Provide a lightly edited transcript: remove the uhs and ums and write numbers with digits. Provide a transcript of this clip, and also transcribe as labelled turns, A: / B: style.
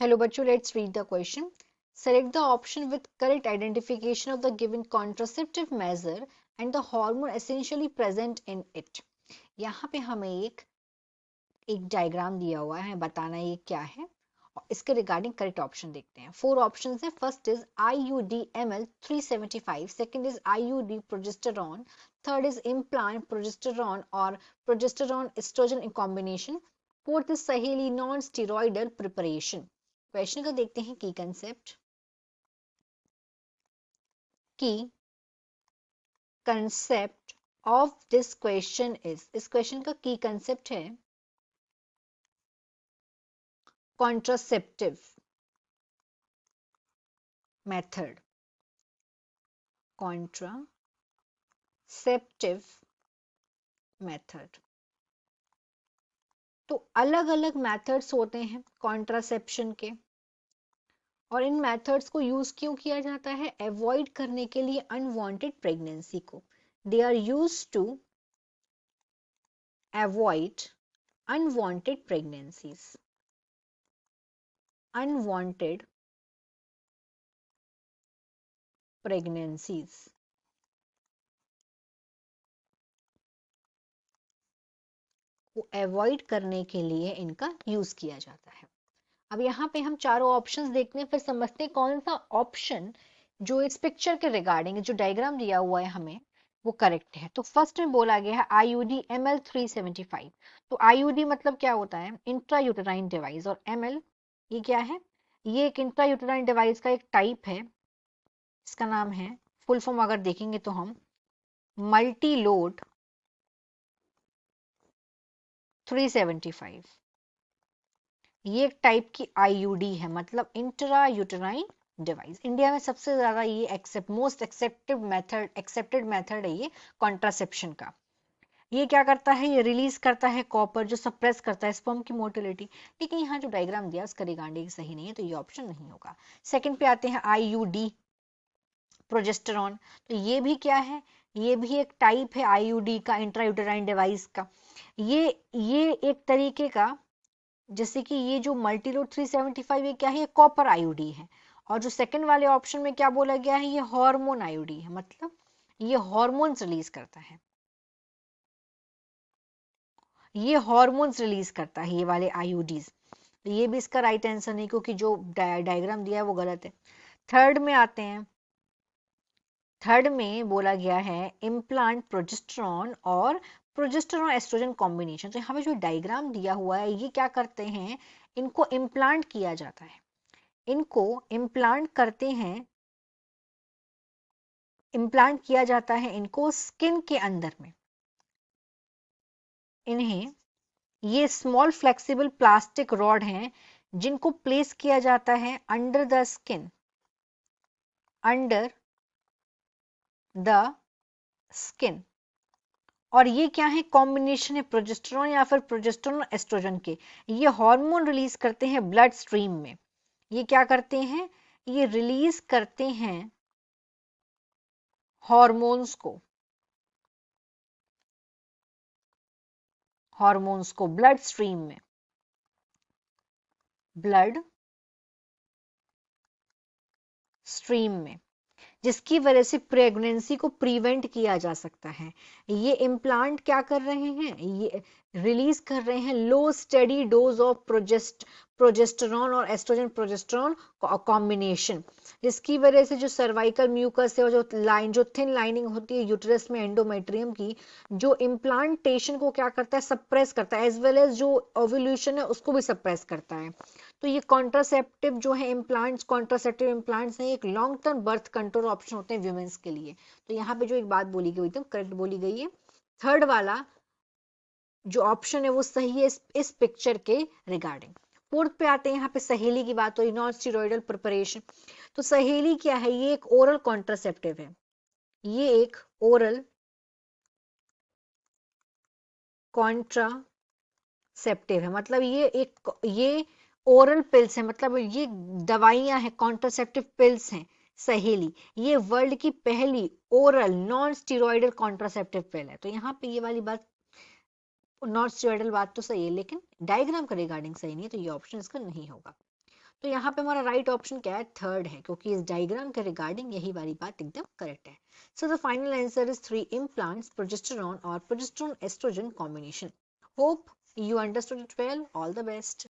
A: Hello, bachcho, let's read the question. Select the option with correct identification of the given contraceptive measure and the hormone essentially present in it. यहाँ पे हमें एक diagram दिया हुआ है, बताना ये क्या है और इसके रिगार्डिंग करेक्ट ऑप्शन देखते हैं। 4 ऑप्शंस है। First is IUD ML 375, second is IUD progesterone, third is implant progesterone और progesterone oestrogen in combination, fourth is Saheli non steroidal preparation. Question को देखते हैं। Key concept, key concept of this question is, इस question का key concept है contraceptive method, contraceptive method. तो अलग अलग मेथड्स होते हैं कॉन्ट्रासेप्शन के, और इन मेथड्स को यूज क्यों किया जाता है? अवॉइड करने के लिए अनवांटेड प्रेगनेंसी को। They are use to avoid unwanted pregnancies, unwanted pregnancies. को अवॉइड करने के लिए इनका यूज किया जाता है। अब यहाँ पे हम चारों ऑप्शंस देखते हैं, फिर समझते हैं कौन सा ऑप्शन जो इस पिक्चर के रिगार्डिंग जो डायग्राम दिया हुआ है हमें वो करेक्ट है। तो फर्स्ट में बोला गया है IUD ML 375। तो IUD मतलब क्या होता है? इंट्रा यूटेराइन डिवाइस, और ML ये क्या है? ये एक इंट्रा यूटेराइन डिवाइस का एक टाइप है। इसका नाम है, फुल फॉर्म अगर देखेंगे तो हम मल्टी लोड 375। ये एक टाइप की IUD है, मतलब इंट्रा यूटेराइन डिवाइस। इंडिया में सबसे ज्यादा ये एक्सेप्टेड मेथड है ये कॉन्ट्रासेप्शन का। ये क्या करता है? ये रिलीज करता है कॉपर, जो सप्रेस करता है स्पर्म की मोटिलिटी। लेकिन यहाँ जो डायग्राम दिया उसका रिगार्डिंग सही नहीं है, तो ये ऑप्शन नहीं होगा। सेकंड पे आते हैं IUD प्रोजेस्टेरॉन। तो ये भी क्या है? ये भी एक टाइप है IUD का, इंट्रायूटेराइन डिवाइस का। ये एक तरीके का, जैसे कि ये जो मल्टीलोड 375 ये क्या है? ये कॉपर IUD है। और जो सेकंड वाले ऑप्शन में क्या बोला गया है? ये हार्मोन IUD है, मतलब ये हार्मोन्स रिलीज करता है, ये हार्मोन्स रिलीज करता है ये वाले IUDs। तो ये भी इसका राइट आंसर नहीं, क्योंकि जो डायग्राम दिया है वो गलत है। थर्ड में आते हैं। थर्ड में बोला गया है इम्प्लांट प्रोजेस्टेरॉन और प्रोजेस्टेरॉन एस्ट्रोजन कॉम्बिनेशन। तो यहाँ पे जो डायग्राम दिया हुआ है ये क्या करते हैं? इनको इम्प्लांट किया जाता है, इनको इम्प्लांट करते हैं, इम्प्लांट किया जाता है इनको स्किन के अंदर में। इन्हें, ये स्मॉल फ्लेक्सिबल प्लास्टिक रॉड हैं जिनको प्लेस किया जाता है under the skin, under the skin. और ये क्या है? कॉम्बिनेशन है प्रोजेस्टेरॉन या फिर प्रोजेस्टेरॉन एस्ट्रोजन के। ये हार्मोन रिलीज करते हैं ब्लड स्ट्रीम में। ये क्या करते हैं? ये रिलीज करते हैं हार्मोन्स को, हार्मोन्स को ब्लड स्ट्रीम में, ब्लड स्ट्रीम में, जिसकी वजह से प्रेगनेंसी को प्रिवेंट किया जा सकता है। ये इम्प्लांट क्या कर रहे हैं? ये रिलीज कर रहे हैं लो स्टेडी डोज ऑफ प्रोजेस्टेरॉन और एस्ट्रोजन प्रोजेस्टेरॉन कॉम्बिनेशन, जिसकी वजह से जो सर्वाइकल म्यूकस है और जो थिन लाइनिंग होती है यूट्रस में एंडोमेट्रियम की, जो इम्प्लांटेशन को क्या करता है? सप्रेस करता है, एज वेल एज जो ओव्यूलेशन है उसको भी सप्रेस करता है। तो ये कॉन्ट्रासेप्टिव जो है इम्प्लांट्स, कॉन्ट्रासेप्टिव इम्प्लांट्स हैं, एक long term birth control option होते हैं वुमेन्स के लिए। तो यहाँ पे जो एक बात बोली गई एकदम करेक्ट बोली गई है। थर्ड वाला जो ऑप्शन है वो सही है इस पिक्चर के रिगार्डिंग। फोर्थ पे आते हैं। यहाँ पे सहेली की बात हुई, नॉन स्टेरॉइडल प्रिपरेशन। तो सहेली क्या है? ये एक ओरल कॉन्ट्रासेप्टिव है, ये एक ओरल कॉन्ट्रासेप्टिव है, मतलब ये ओरल पिल्स है, मतलब ये दवाइयां हैं, कॉन्ट्रासेप्टिव पिल्स हैं सहेली। ये वर्ल्ड की पहली ओरल नॉन स्टेरॉइडल कॉन्ट्रासेप्टिव पिल है। तो यहाँ पे ये वाली बात, नॉन स्टेरॉइडल बात तो सही है, लेकिन डायग्राम का रिगार्डिंग सही नहीं है, तो ये ऑप्शन इसका नहीं होगा। तो यहाँ पे हमारा राइट ऑप्शन क्या है, थर्ड है, क्योंकि इस डायग्राम के रिगार्डिंग यही वाली बात एकदम करेक्ट है. So the final answer is 3 implants, progesterone और progesterone oestrogen combination. Hope you understood it well. All the best.